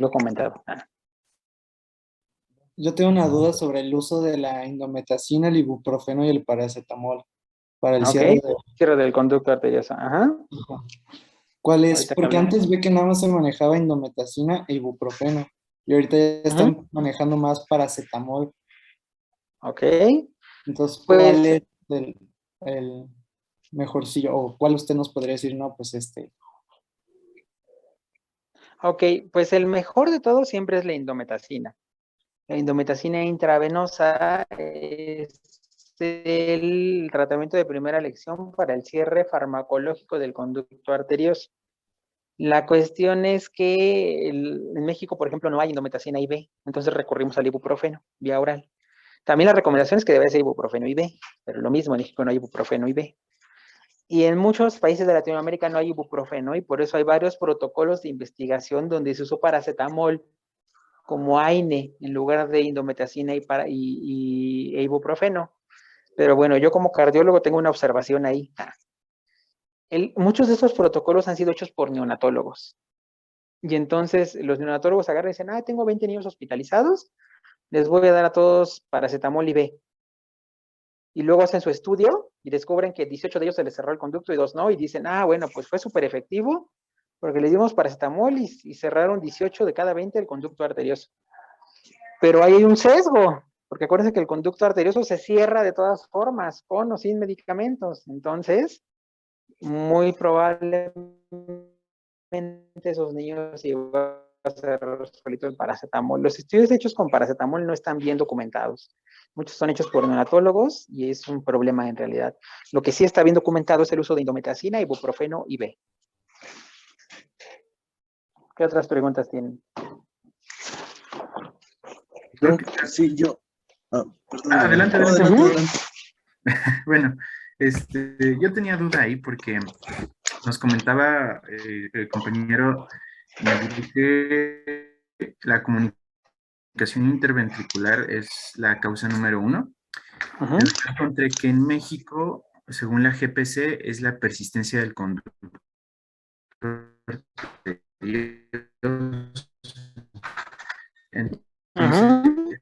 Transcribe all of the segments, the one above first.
lo he comentado. Yo tengo una duda sobre el uso de la indometacina, el ibuprofeno y el paracetamol para el Ok, cierre de... cierre del conducto arterioso. Ajá. ¿Cuál es? Ahorita que Porque hablamos. antes vi que nada más se manejaba indometacina e ibuprofeno y ahorita ya Ujú. están manejando más paracetamol. Ok, Entonces, ¿cuál pues, es el mejorcillo? ¿O cuál usted nos podría decir? No, pues este. ok, pues el mejor de todo siempre es la indometacina. La indometacina intravenosa es el tratamiento de primera elección para el cierre farmacológico del conducto arterioso. La cuestión es que en México, por ejemplo, no hay indometacina IV, entonces recurrimos al ibuprofeno vía oral. También la recomendación es que debe ser ibuprofeno IV, pero lo mismo, en México no hay ibuprofeno IV. Y en muchos países de Latinoamérica no hay ibuprofeno y por eso hay varios protocolos de investigación donde se usó paracetamol como AINE en lugar de indometacina e ibuprofeno. Pero bueno, yo como cardiólogo tengo una observación ahí. Muchos de estos protocolos han sido hechos por neonatólogos. Y entonces los neonatólogos agarran y dicen, tengo 20 niños hospitalizados, les voy a dar a todos paracetamol IV. Y luego hacen su estudio y descubren que 18 de ellos se les cerró el conducto y 2 no, y dicen, bueno, pues fue súper efectivo porque les dimos paracetamol y cerraron 18 de cada 20 el conducto arterioso. Pero ahí hay un sesgo, porque acuérdense que el conducto arterioso se cierra de todas formas, con o sin medicamentos. Entonces, muy probablemente esos niños iban a ser solito el paracetamol. Los estudios hechos con paracetamol no están bien documentados. Muchos son hechos por neonatólogos y es un problema en realidad. Lo que sí está bien documentado es el uso de indometacina, ibuprofeno y B. ¿Qué otras preguntas tienen? Creo que sí, yo. Perdón. Adelante, No, adelante. adelante, adelante. Bueno, yo tenía duda ahí porque nos comentaba el compañero Nabil que la comunicación interventricular es la causa número 1. Pero yo encontré que en México, según la GPC, es la persistencia del conducto arterioso. Entonces,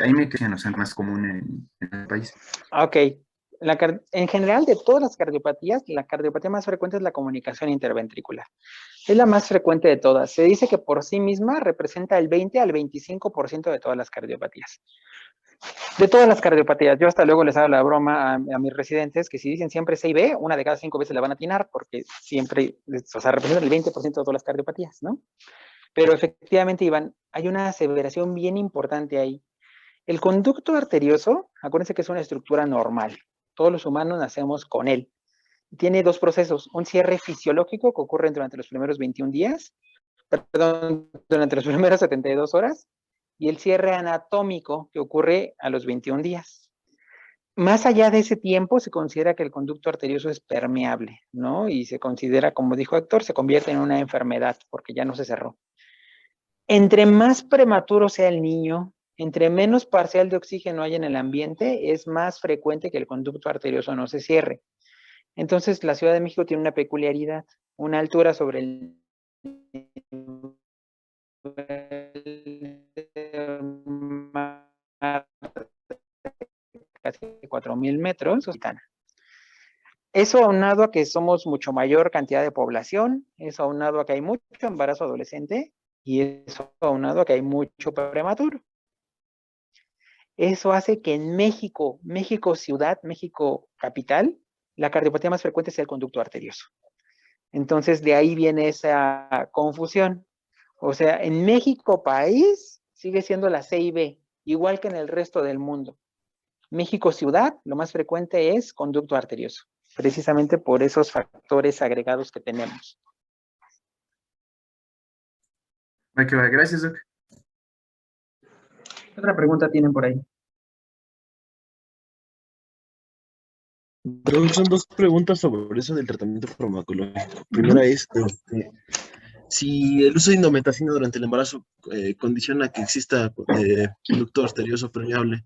ahí me quedan, o sea, más común en el país. Ok. En general, de todas las cardiopatías, la cardiopatía más frecuente es la comunicación interventricular. Es la más frecuente de todas. Se dice que por sí misma representa el 20 al 25% de todas las cardiopatías. De todas las cardiopatías, yo hasta luego les hago la broma a mis residentes que si dicen siempre C y B, una de cada 5 veces le van a atinar porque siempre, o sea, representan el 20% de todas las cardiopatías, ¿no? Pero efectivamente, Iván, hay una aseveración bien importante ahí. El conducto arterioso, acuérdense que es una estructura normal. Todos los humanos nacemos con él. Tiene dos procesos, un cierre fisiológico que ocurre durante los primeros 21 días, perdón, durante las primeras 72 horas, y el cierre anatómico que ocurre a los 21 días. Más allá de ese tiempo, se considera que el conducto arterioso es permeable, ¿no? Y se considera, como dijo Héctor, se convierte en una enfermedad porque ya no se cerró. Entre más prematuro sea el niño, entre menos parcial de oxígeno hay en el ambiente, es más frecuente que el conducto arterioso no se cierre. Entonces, la Ciudad de México tiene una peculiaridad, una altura sobre el mar, casi 4,000 metros. Eso aunado a que somos mucho mayor cantidad de población, eso aunado a que hay mucho embarazo adolescente y eso aunado a que hay mucho prematuro. Eso hace que en México, México ciudad, México capital, la cardiopatía más frecuente sea el conducto arterioso. Entonces, de ahí viene esa confusión. O sea, en México país sigue siendo la C y B, igual que en el resto del mundo. México ciudad, lo más frecuente es conducto arterioso, precisamente por esos factores agregados que tenemos. Va que va, gracias, Doc. ¿Qué otra pregunta tienen por ahí? Creo que son dos preguntas sobre eso del tratamiento farmacológico. Primera es, si el uso de indometacina durante el embarazo condiciona que exista conducto arterioso permeable,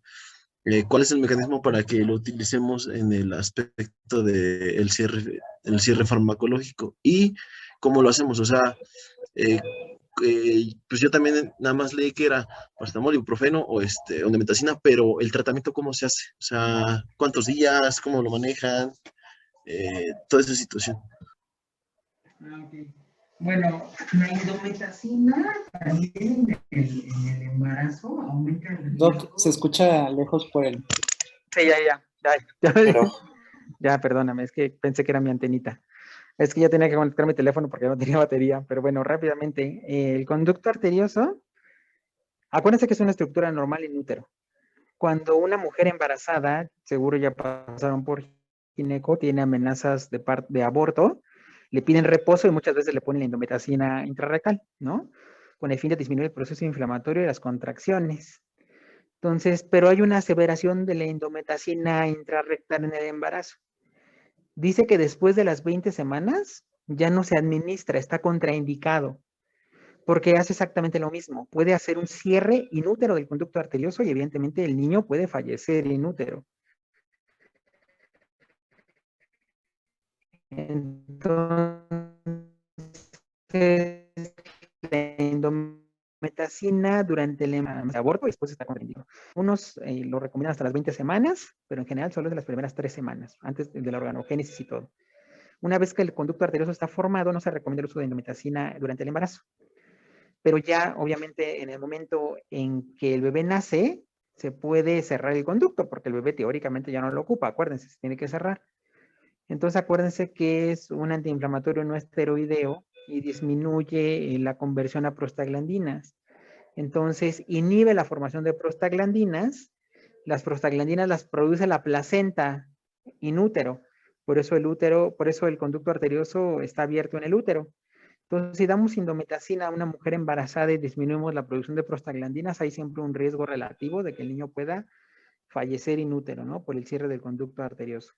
¿cuál es el mecanismo para que lo utilicemos en el aspecto del cierre farmacológico? ¿Y cómo lo hacemos? O sea, pues yo también nada más leí que era paracetamol, ibuprofeno o indometacina, pero el tratamiento, ¿cómo se hace? O sea, ¿cuántos días? ¿Cómo lo manejan? Toda esa situación. Ok. Bueno, la indometacina también en el embarazo aumenta el Doc, riesgo. se escucha lejos por el... Sí, ya, Pero ya, perdóname, es que pensé que era mi antenita. Es que ya tenía que conectar mi teléfono porque no tenía batería, pero bueno, rápidamente. El conducto arterioso, acuérdense que es una estructura normal en útero. Cuando una mujer embarazada, seguro ya pasaron por gineco, tiene amenazas de aborto, le piden reposo y muchas veces le ponen la indometacina intrarrectal, ¿no? Con el fin de disminuir el proceso inflamatorio y las contracciones. Entonces, pero hay una aseveración de la indometacina intrarrectal en el embarazo. Dice que después de las 20 semanas ya no se administra, está contraindicado, porque hace exactamente lo mismo. Puede hacer un cierre inútero del conducto arterioso y evidentemente el niño puede fallecer inútero. Entonces, la indometacina durante el aborto después está contraindicado. Unos lo recomiendan hasta las 20 semanas, pero en general solo es de las primeras 3 semanas, antes de la organogénesis y todo. Una vez que el conducto arterioso está formado, no se recomienda el uso de indometacina durante el embarazo. Pero ya, obviamente, en el momento en que el bebé nace, se puede cerrar el conducto, porque el bebé teóricamente ya no lo ocupa. Acuérdense, se tiene que cerrar. Entonces, acuérdense que es un antiinflamatorio no esteroideo y disminuye la conversión a prostaglandinas. Entonces, inhibe la formación de prostaglandinas. Las prostaglandinas las produce la placenta inútero. Por eso el conducto arterioso está abierto en el útero. Entonces, si damos indometacina a una mujer embarazada y disminuimos la producción de prostaglandinas, hay siempre un riesgo relativo de que el niño pueda fallecer inútero, ¿no? Por el cierre del conducto arterioso.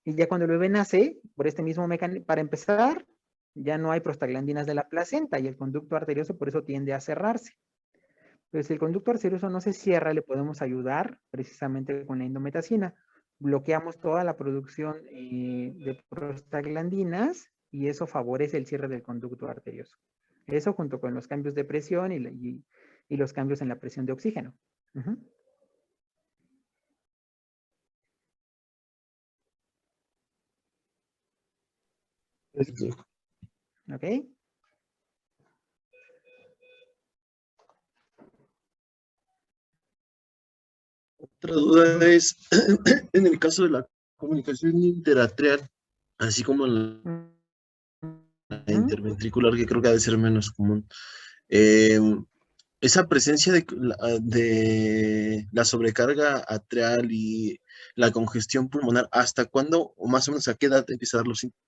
Y ya cuando el bebé nace, por este mismo mecanismo, para empezar, ya no hay prostaglandinas de la placenta y el conducto arterioso por eso tiende a cerrarse. Pero si el conducto arterioso no se cierra, le podemos ayudar precisamente con la indometacina. Bloqueamos toda la producción de prostaglandinas y eso favorece el cierre del conducto arterioso. Eso junto con los cambios de presión y los cambios en la presión de oxígeno. ¿Ok? Otra duda es, en el caso de la comunicación interatrial, así como la interventricular, que creo que ha de ser menos común, esa presencia de la sobrecarga atrial y la congestión pulmonar, ¿hasta cuándo o más o menos a qué edad empieza a dar los síntomas?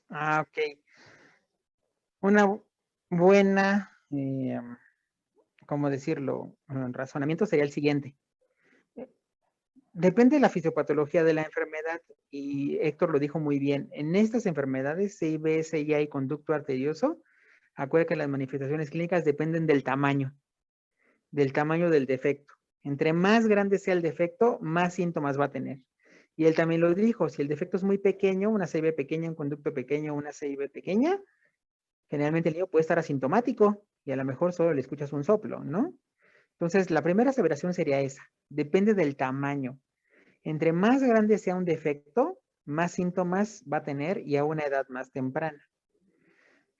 Ok. Una buena, ¿cómo decirlo? Razonamiento sería el siguiente. Depende de la fisiopatología de la enfermedad y Héctor lo dijo muy bien. En estas enfermedades, CIB, CIA y conducto arterioso, acuérdate que las manifestaciones clínicas dependen del tamaño del defecto. Entre más grande sea el defecto, más síntomas va a tener. Y él también lo dijo, si el defecto es muy pequeño, una CIB pequeña, un conducto pequeño, una CIB pequeña, generalmente el niño puede estar asintomático y a lo mejor solo le escuchas un soplo, ¿no? Entonces, la primera aseveración sería esa. Depende del tamaño. Entre más grande sea un defecto, más síntomas va a tener y a una edad más temprana.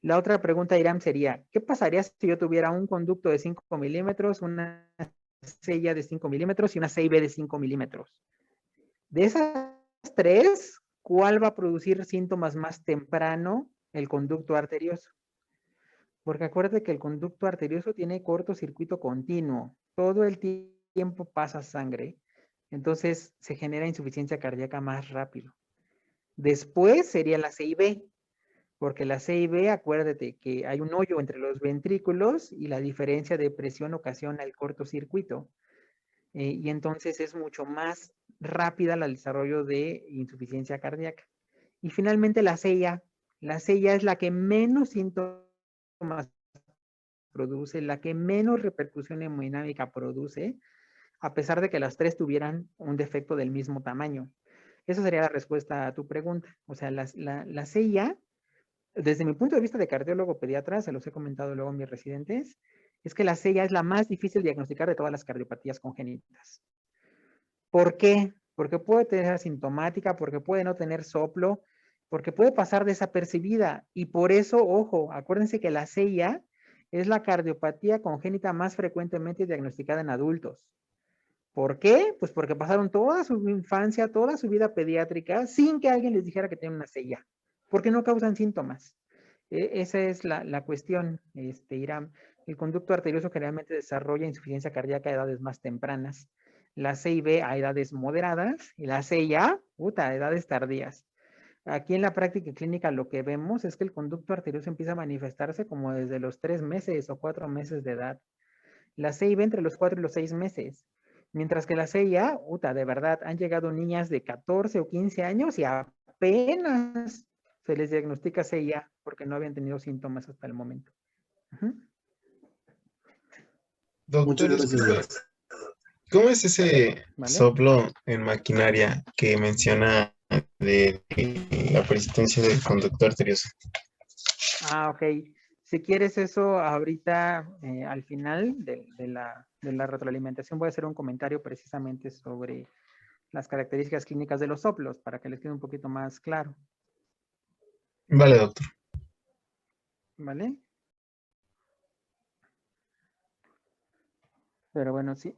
La otra pregunta, Iram, sería, ¿qué pasaría si yo tuviera un conducto de 5 milímetros, una sella de 5 milímetros y una CIB de 5 milímetros? De esas tres, ¿cuál va a producir síntomas más temprano? El conducto arterioso. Porque acuérdate que el conducto arterioso tiene cortocircuito continuo. Todo el tiempo pasa sangre. Entonces se genera insuficiencia cardíaca más rápido. Después sería la CIB, porque la CIB, acuérdate que hay un hoyo entre los ventrículos y la diferencia de presión ocasiona el cortocircuito. Y entonces es mucho más rápida el desarrollo de insuficiencia cardíaca. Y finalmente la CIA. La CIA es la que menos síntomas produce, la que menos repercusión hemodinámica produce, a pesar de que las tres tuvieran un defecto del mismo tamaño. Esa sería la respuesta a tu pregunta. O sea, la CIA desde mi punto de vista de cardiólogo pediatra, se los he comentado luego a mis residentes, es que la CIA es la más difícil de diagnosticar de todas las cardiopatías congénitas. ¿Por qué? Porque puede tener asintomática, porque puede no tener soplo, porque puede pasar desapercibida. Y por eso, ojo, acuérdense que la CIA es la cardiopatía congénita más frecuentemente diagnosticada en adultos. ¿Por qué? Pues porque pasaron toda su infancia, toda su vida pediátrica, sin que alguien les dijera que tienen una CIA. Porque no causan síntomas. Esa es la cuestión, Iram. El conducto arterioso generalmente desarrolla insuficiencia cardíaca a edades más tempranas. La CIB a edades moderadas y la CIA, a edades tardías. Aquí en la práctica clínica lo que vemos es que el conducto arterioso empieza a manifestarse como desde los 3 meses o 4 meses de edad. La CIB entre los 4 y los 6 meses. Mientras que la CIA, de verdad, han llegado niñas de 14 o 15 años y apenas se les diagnostica CIA porque no habían tenido síntomas hasta el momento. Muchas Doctor, gracias, doctor. ¿cómo es ese ¿Vale? soplo en maquinaria que menciona de la persistencia del conducto arterioso? Ok. Si quieres eso ahorita, al final de la retroalimentación, voy a hacer un comentario precisamente sobre las características clínicas de los soplos para que les quede un poquito más claro. Vale, doctor. ¿Vale? Pero bueno, sí.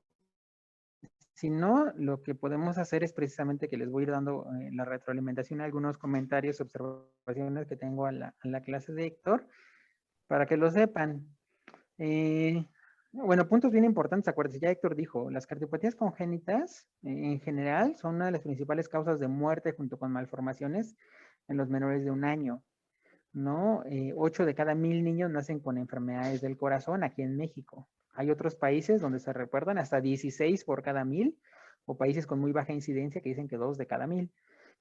Si no, lo que podemos hacer es precisamente que les voy a ir dando la retroalimentación, algunos comentarios, observaciones que tengo a la clase de Héctor, para que lo sepan. Bueno, puntos bien importantes, acuérdense, ya Héctor dijo, las cardiopatías congénitas en general son una de las principales causas de muerte junto con malformaciones en los menores de 1 año, ¿no? 8 de cada 1000 niños nacen con enfermedades del corazón aquí en México. Hay otros países donde se recuerdan hasta 16 por cada 1000, o países con muy baja incidencia que dicen que 2 de cada 1000.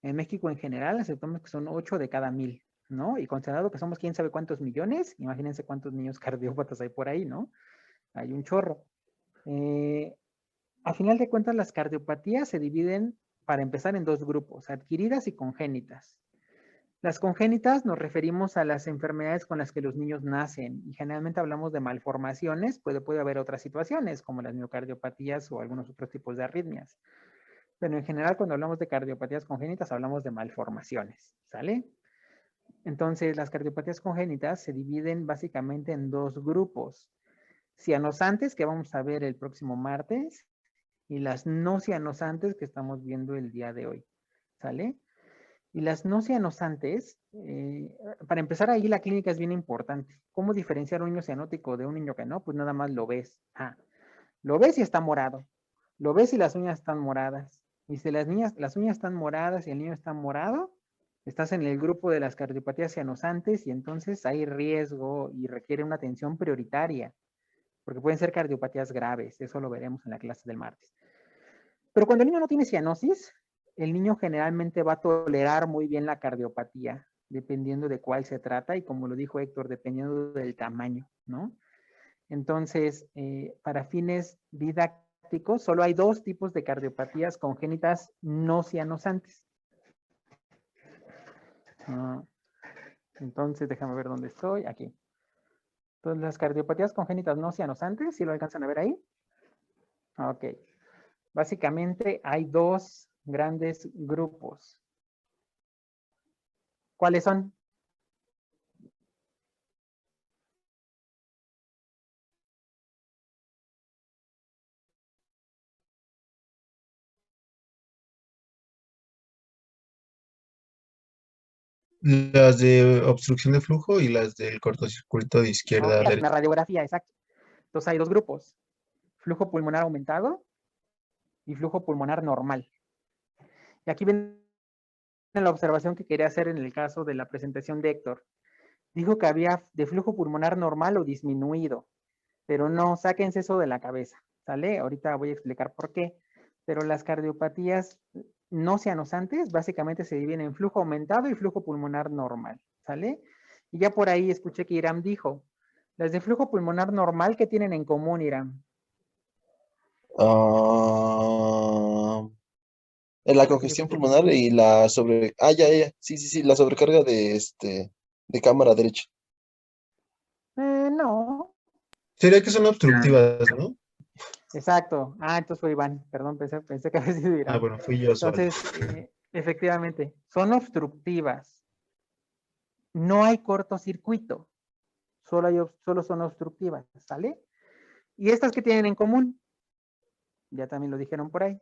En México en general aceptamos que son 8 de cada 1000, ¿no? Y considerado que somos quién sabe cuántos millones, imagínense cuántos niños cardiópatas hay por ahí, ¿no? Hay un chorro. A final de cuentas, las cardiopatías se dividen, para empezar, en 2 grupos, adquiridas y congénitas. Las congénitas nos referimos a las enfermedades con las que los niños nacen y generalmente hablamos de malformaciones, puede haber otras situaciones como las miocardiopatías o algunos otros tipos de arritmias. Pero en general cuando hablamos de cardiopatías congénitas hablamos de malformaciones, ¿sale? Entonces las cardiopatías congénitas se dividen básicamente en 2 grupos. Cianosantes, que vamos a ver el próximo martes, y las no cianosantes que estamos viendo el día de hoy, ¿sale? Y las no cianosantes, para empezar ahí la clínica es bien importante. ¿Cómo diferenciar un niño cianótico de un niño que no? Pues nada más lo ves. Lo ves y está morado. Lo ves y las uñas están moradas. Y si las uñas están moradas y el niño está morado, estás en el grupo de las cardiopatías cianosantes y entonces hay riesgo y requiere una atención prioritaria, porque pueden ser cardiopatías graves. Eso lo veremos en la clase del martes. Pero cuando el niño no tiene cianosis, el niño generalmente va a tolerar muy bien la cardiopatía, dependiendo de cuál se trata y como lo dijo Héctor, dependiendo del tamaño, ¿no? Entonces, para fines didácticos, solo hay 2 tipos de cardiopatías congénitas no cianosantes. Entonces, déjame ver dónde estoy, aquí. Entonces, las cardiopatías congénitas no cianosantes, ¿sí lo alcanzan a ver ahí? Ok. Básicamente hay 2 grandes grupos. ¿Cuáles son? Las de obstrucción de flujo y las del cortocircuito de izquierda a La derecha. radiografía, exacto. Entonces hay 2 grupos. Flujo pulmonar aumentado y flujo pulmonar normal. Y aquí viene la observación que quería hacer en el caso de la presentación de Héctor. Dijo que había de flujo pulmonar normal o disminuido, pero no, sáquense eso de la cabeza, ¿sale? Ahorita voy a explicar por qué. Pero las cardiopatías no cianosantes básicamente se dividen en flujo aumentado y flujo pulmonar normal, ¿sale? Y ya por ahí escuché que Iram dijo, las de flujo pulmonar normal, ¿qué tienen en común, Iram? La congestión pulmonar y la sobre... ya. Sí, la sobrecarga de de cámara derecha. No, Sería que son obstructivas, ¿no? exacto. Entonces fue Iván. Perdón, pensé que había sido Iván. Bueno, fui yo solo. Entonces, efectivamente, son obstructivas. No hay cortocircuito. Solo son obstructivas, ¿sale? ¿Y estas qué tienen en común? Ya también lo dijeron por ahí.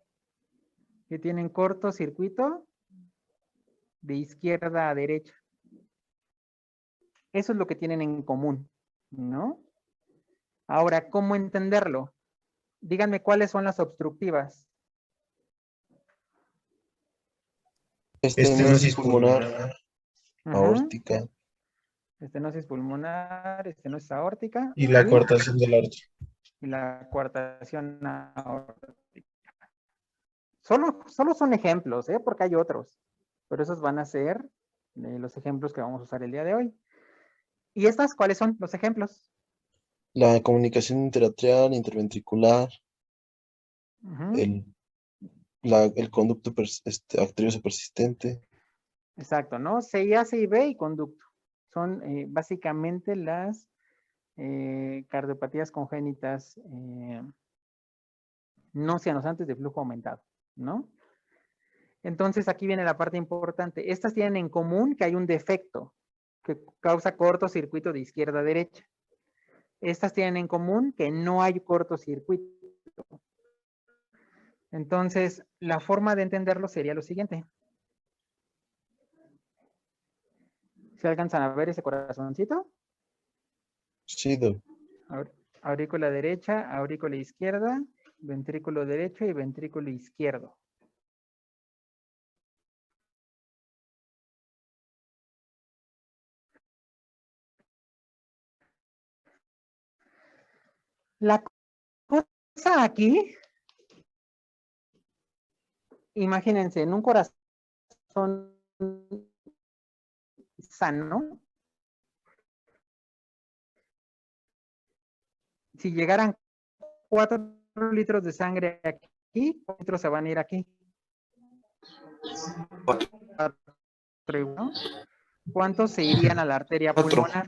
Que tienen cortocircuito de izquierda a derecha. Eso es lo que tienen en común, ¿no? Ahora, ¿cómo entenderlo? Díganme cuáles son las obstructivas. Estenosis pulmonar. Ujú. Aórtica. Estenosis pulmonar, estenosis aórtica. Y la ¿sí? coartación del aorta. Y la coartación aórtica. Solo son ejemplos, porque hay otros. Pero esos van a ser los ejemplos que vamos a usar el día de hoy. ¿Y estas cuáles son los ejemplos? La comunicación interatrial, interventricular, Ujú. el conducto arterioso persistente. Exacto, ¿no? CIA, CIB y conducto. Son básicamente las cardiopatías congénitas no cianosantes de flujo aumentado, ¿no? Entonces aquí viene la parte importante. Estas tienen en común que hay un defecto que causa cortocircuito de izquierda a derecha. Estas tienen en común que no hay cortocircuito. Entonces, la forma de entenderlo sería lo siguiente. ¿Se alcanzan a ver ese corazoncito? Sí, Aurícula derecha, aurícula izquierda, ventrículo derecho y ventrículo izquierdo. La cosa aquí, imagínense, en un corazón sano, si llegaran 4 litros de sangre aquí, 4 litros se van a ir aquí. ¿Cuántos se irían a la arteria pulmonar?